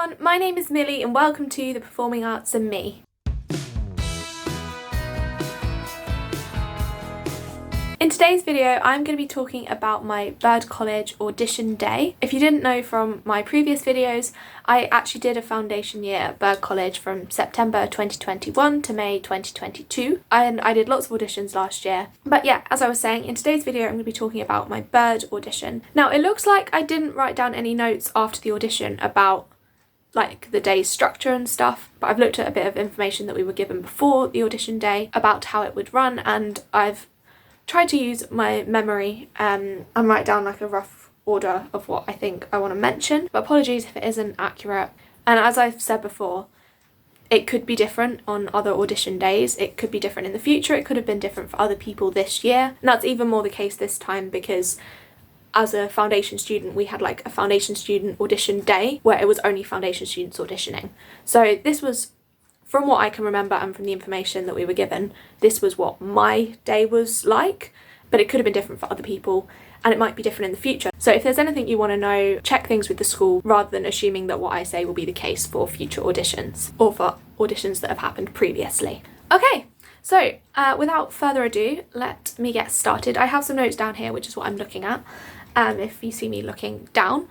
everyone, my name is Millie and welcome to the Performing Arts and Me. In today's video, I'm going to be talking about my Bird College audition day. If you didn't know from my previous videos, I actually did a foundation year at Bird College from September 2021 to May 2022, and I did lots of auditions last year. But yeah, as I was saying, in today's video, I'm going to be talking about my Bird audition. Now, it looks like I didn't write down any notes after the audition about like the day's structure and stuff, but I've looked at a bit of information that we were given before the audition day about how it would run, and I've tried to use my memory and write down like a rough order of what I think I want to mention, but apologies if it isn't accurate. And as I've said before, it could be different on other audition days, it could be different in the future, it could have been different for other people this year, and that's even more the case this time because as a foundation student we had like a foundation student audition day where it was only foundation students auditioning. So this was, from what I can remember and from the information that we were given, this was what my day was like, but it could have been different for other people and it might be different in the future. So if there's anything you want to know, check things with the school rather than assuming that what I say will be the case for future auditions or for auditions that have happened previously. Okay, so without further ado, let me get started. I have some notes down here, which is what I'm looking at, if you see me looking down.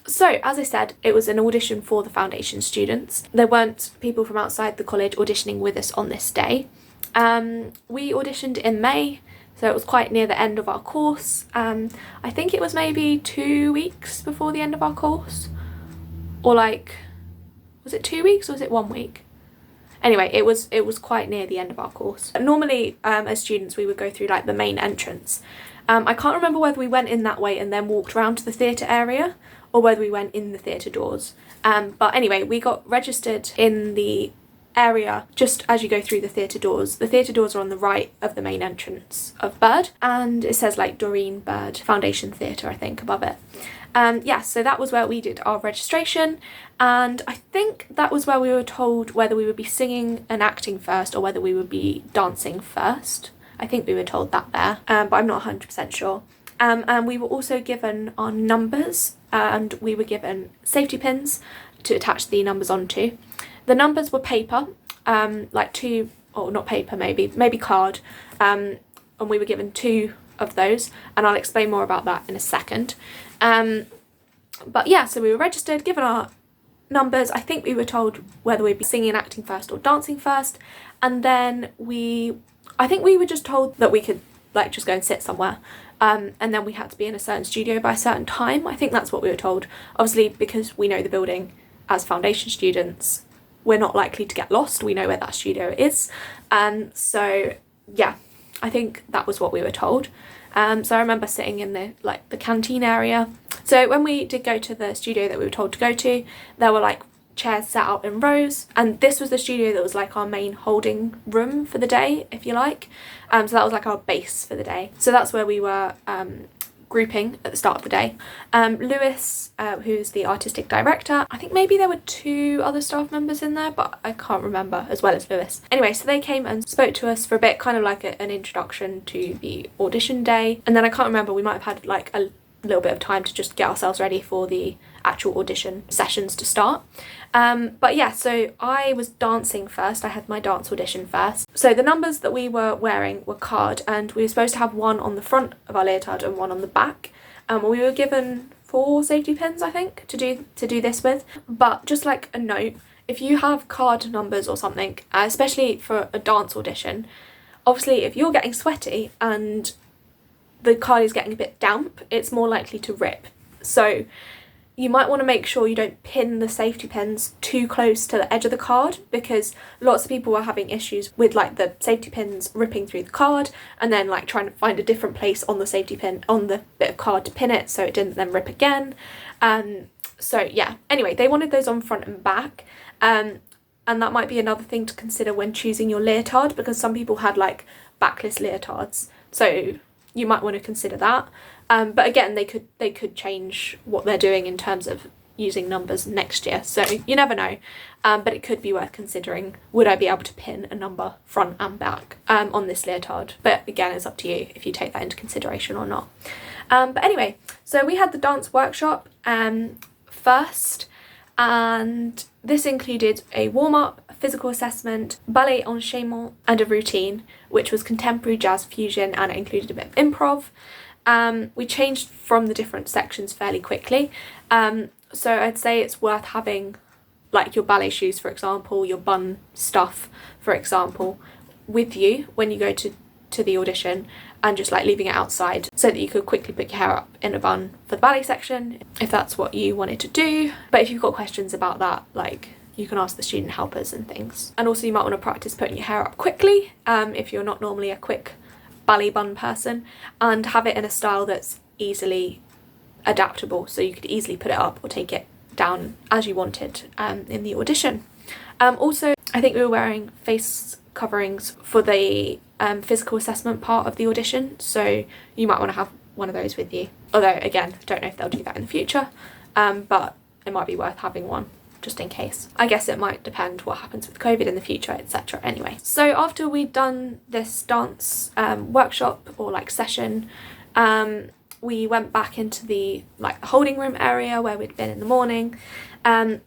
So as I said, it was an audition for the foundation students. There weren't people from outside the college auditioning with us on this day. We auditioned in May, so it was quite near the end of our course. I think it was maybe 2 weeks before the end of our course, or like, was it 2 weeks or was it 1 week? Anyway, it was quite near the end of our course. Normally, as students, we would go through like the main entrance. I can't remember whether we went in that way and then walked around to the theatre area or whether we went in the theatre doors. But anyway, we got registered in the area just as you go through the theatre doors. The theatre doors are on the right of the main entrance of Bird, and it says like Doreen Bird Foundation Theatre, I think, above it. Yeah, so that was where we did our registration, and I think that was where we were told whether we would be singing and acting first or whether we would be dancing first. I think we were told that there, but I'm not 100% sure. And we were also given our numbers, and we were given safety pins to attach the numbers onto. The numbers were paper, like two, or not paper, maybe card, and we were given 2 of those, and I'll explain more about that in a second. But yeah, so we were registered, given our numbers. I think we were told whether we'd be singing and acting first or dancing first, and then I think we were just told that we could like just go and sit somewhere, and then we had to be in a certain studio by a certain time. I think that's what we were told. Obviously, because we know the building as foundation students, we're not likely to get lost. We know where that studio is. So yeah, I think that was what we were told. So I remember sitting in the canteen area. So when we did go to the studio that we were told to go to, there were like chairs set out in rows, and this was the studio that was like our main holding room for the day, if you like. So that was like our base for the day. So that's where we were grouping at the start of the day. Lewis, who's the artistic director, I think maybe there were 2 other staff members in there, but I can't remember, as well as Lewis. Anyway, so they came and spoke to us for a bit, kind of like an introduction to the audition day, and then I can't remember, we might have had like a little bit of time to just get ourselves ready for the actual audition sessions to start. But yeah, so I was dancing first. I had my dance audition first. So the numbers that we were wearing were card, and we were supposed to have 1 on the front of our leotard and 1 on the back. We were given 4 safety pins, I think, to do this with. But just like a note, if you have card numbers or something, especially for a dance audition, obviously if you're getting sweaty and the card is getting a bit damp, it's more likely to rip. So you might want to make sure you don't pin the safety pins too close to the edge of the card, because lots of people were having issues with like the safety pins ripping through the card and then like trying to find a different place on the safety pin on the bit of card to pin it so it didn't then rip again. So yeah, anyway, they wanted those on front and back, and that might be another thing to consider when choosing your leotard, because some people had like backless leotards, so you might want to consider that. But again, they could change what they're doing in terms of using numbers next year, so you never know. But it could be worth considering, would I be able to pin a number front and back on this leotard? But again, it's up to you if you take that into consideration or not. But anyway, so we had the dance workshop first, and this included a warm-up, a physical assessment, ballet enchaînement, and a routine, which was contemporary jazz fusion, and it included a bit of improv. We changed from the different sections fairly quickly, so I'd say it's worth having like your ballet shoes, for example, your bun stuff, for example, with you when you go to the audition, and just like leaving it outside so that you could quickly put your hair up in a bun for the ballet section if that's what you wanted to do. But if you've got questions about that, like, you can ask the student helpers and things. And also you might want to practice putting your hair up quickly if you're not normally a quick ballet bun person, and have it in a style that's easily adaptable, so you could easily put it up or take it down as you wanted in the audition. Also, I think we were wearing face coverings for the physical assessment part of the audition, so you might want to have one of those with you. Although again, don't know if they'll do that in the future, but it might be worth having one just in case. I guess it might depend what happens with COVID in the future, etc. Anyway, so after we'd done this dance workshop or like session, we went back into the like holding room area where we'd been in the morning.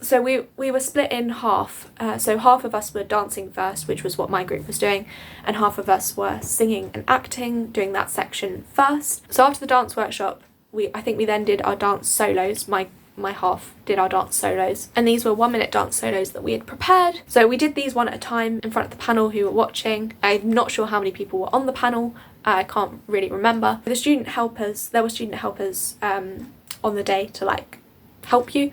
So we were split in half, so half of us were dancing first, which was what my group was doing, and half of us were singing and acting, doing that section first. So after the dance workshop, I think we then did our dance solos. My half did our dance solos, and these were 1-minute dance solos that we had prepared. So we did these one at a time in front of the panel who were watching. I'm not sure how many people were on the panel, I can't really remember. There were student helpers on the day to like help you,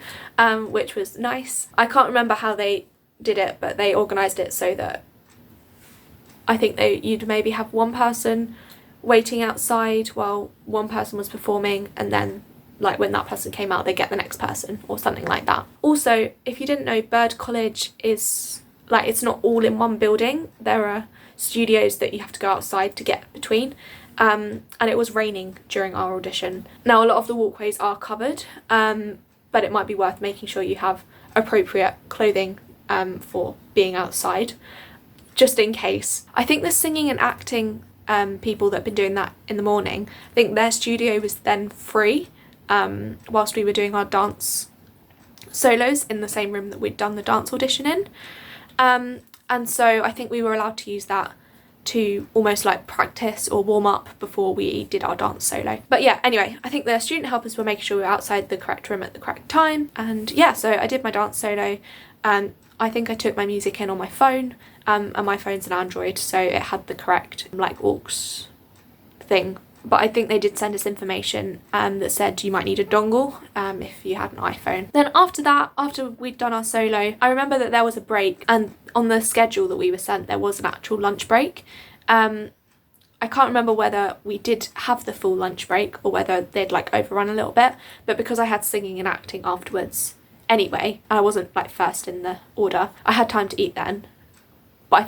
which was nice. I can't remember how they did it, but they organised it so that I think you'd maybe have one person waiting outside while one person was performing, and then like when that person came out, they get the next person or something like that. Also, if you didn't know, Bird College is like, it's not all in one building. There are studios that you have to go outside to get between, and it was raining during our audition. Now a lot of the walkways are covered, but it might be worth making sure you have appropriate clothing for being outside, just in case. I think the singing and acting people that have been doing that in the morning, I think their studio was then free whilst we were doing our dance solos in the same room that we'd done the dance audition in. And so I think we were allowed to use that to almost like practice or warm up before we did our dance solo. But yeah, anyway, I think the student helpers were making sure we were outside the correct room at the correct time. And yeah, so I did my dance solo, and I think I took my music in on my phone, and my phone's an Android, so it had the correct like aux thing. But I think they did send us information that said you might need a dongle if you had an iPhone. Then after that, after we'd done our solo, I remember that there was a break, and on the schedule that we were sent there was an actual lunch break. I can't remember whether we did have the full lunch break or whether they'd like overrun a little bit, but because I had singing and acting afterwards anyway, and I wasn't like first in the order, I had time to eat then. But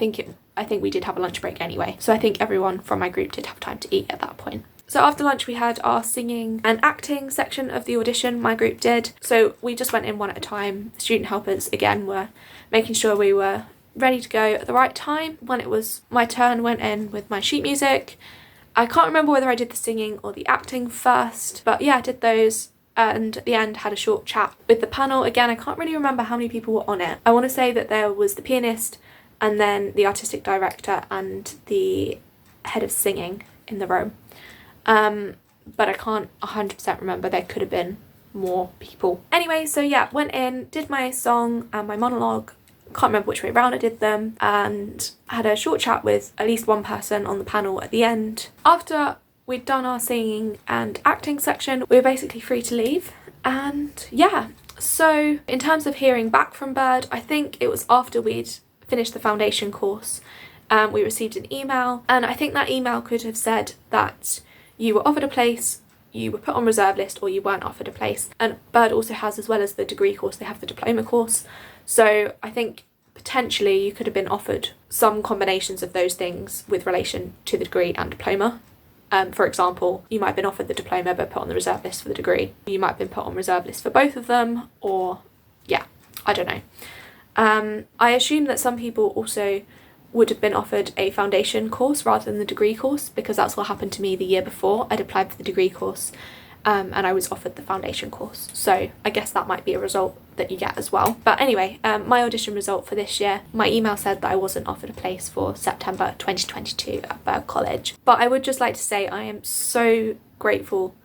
I think we did have a lunch break anyway, so I think everyone from my group did have time to eat at that point. So after lunch we had our singing and acting section of the audition, my group did. So we just went in one at a time. Student helpers again were making sure we were ready to go at the right time. When it was my turn, went in with my sheet music. I can't remember whether I did the singing or the acting first, but yeah, I did those, and at the end had a short chat with the panel. Again, I can't really remember how many people were on it. I want to say that there was the pianist and then the artistic director and the head of singing in the room. But I can't 100% remember, there could have been more people. Anyway, so yeah, went in, did my song and my monologue, can't remember which way around I did them, and had a short chat with at least one person on the panel at the end. After we'd done our singing and acting section, we were basically free to leave. And yeah, so in terms of hearing back from Bird, I think it was after we'd finished the foundation course, we received an email, and I think that email could have said that you were offered a place, you were put on reserve list, or you weren't offered a place. And Bird also has, as well as the degree course, they have the diploma course. So I think potentially you could have been offered some combinations of those things with relation to the degree and diploma. For example, you might have been offered the diploma but put on the reserve list for the degree. You might have been put on reserve list for both of them, or yeah, I don't know. I assume that some people also would have been offered a foundation course rather than the degree course, because that's what happened to me the year before. I'd applied for the degree course and I was offered the foundation course. So I guess that might be a result that you get as well. But anyway, my audition result for this year, my email said that I wasn't offered a place for September 2022 at Berg College. But I would just like to say I am so grateful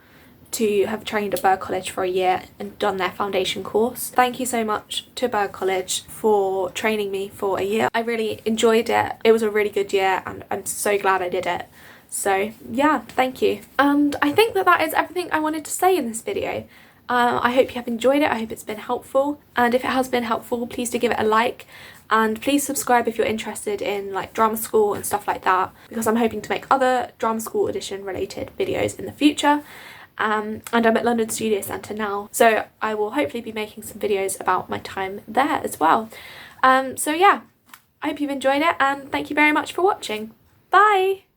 to have trained at Berg College for a year and done their foundation course. Thank you so much to Berg College for training me for a year. I really enjoyed it. It was a really good year and I'm so glad I did it. So yeah, thank you. And I think that is everything I wanted to say in this video. I hope you have enjoyed it. I hope it's been helpful. And if it has been helpful, please do give it a like. And please subscribe if you're interested in like drama school and stuff like that, because I'm hoping to make other drama school audition related videos in the future. And I'm at London Studio Centre now, so I will hopefully be making some videos about my time there as well. So yeah, I hope you've enjoyed it and thank you very much for watching. Bye!